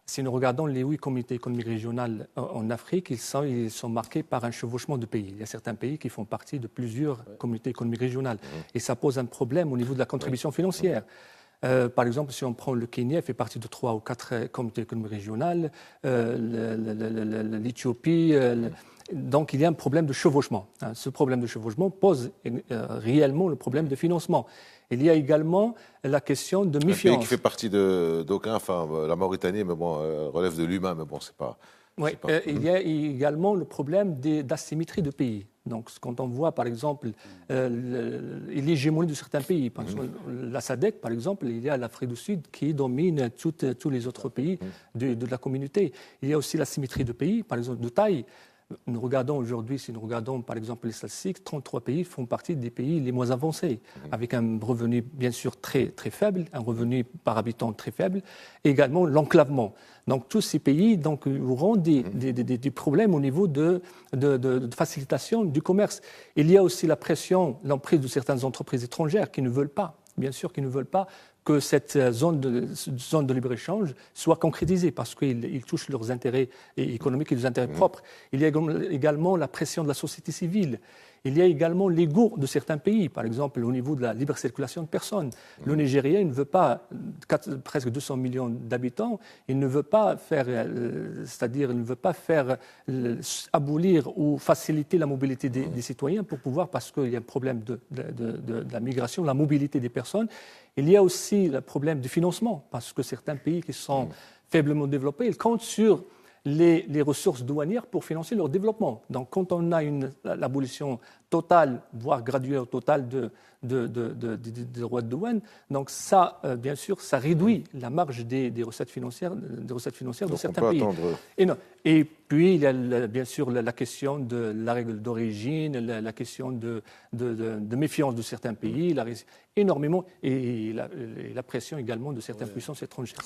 Si nous regardons les 8 communautés économiques régionales en Afrique, ils sont marqués par un chevauchement de pays. Il y a certains pays qui font partie de plusieurs communautés économiques régionales. Et ça pose un problème au niveau de la contribution financière. Par exemple, si on prend le Kenya, il fait partie de 3 ou 4 communautés économiques régionales, l'Éthiopie. Donc, il y a un problème de chevauchement. Ce problème de chevauchement pose réellement le problème de financement. Il y a également la question de méfiance. Un pays qui fait partie d'aucun, enfin, la Mauritanie, mais bon, relève de l'humain, mais bon, c'est pas. Oui, il y a également le problème d'asymétrie de pays. Donc, quand on voit, par exemple, l'hégémonie de certains pays, par exemple, la SADC, par exemple, il y a l'Afrique du Sud qui domine tous les autres pays de la communauté. Il y a aussi l'asymétrie de pays, par exemple, de taille. Nous regardons aujourd'hui, si nous regardons par exemple les statistiques, 33 pays font partie des pays les moins avancés, avec un revenu bien sûr très, très faible, un revenu par habitant très faible, et également l'enclavement. Donc tous ces pays auront des problèmes au niveau de facilitation du commerce. Il y a aussi la pression, l'emprise de certaines entreprises étrangères qui ne veulent pas, bien sûr, qui ne veulent pas que cette zone de libre-échange soit concrétisée parce qu'ils touchent leurs intérêts économiques et leurs intérêts propres. Il y a également la pression de la société civile. Il y a également l'ego de certains pays, par exemple au niveau de la libre circulation de personnes. Le Nigeria, il ne veut pas, presque 200 millions d'habitants, il ne veut pas faire, c'est-à-dire il ne veut pas faire abolir ou faciliter la mobilité des citoyens pour pouvoir, parce qu'il y a un problème de la migration, la mobilité des personnes. Il y a aussi le problème du financement, parce que certains pays qui sont faiblement développés, ils comptent sur les ressources douanières pour financer leur développement. Donc, quand on a l'abolition totale, voire graduelle totale des droits de douane, donc ça, bien sûr, ça réduit la marge des recettes financières de certains pays. Et puis, il y a bien sûr la question de la règle d'origine, la question de méfiance de certains pays, énormément, et la pression également de certaines puissances étrangères.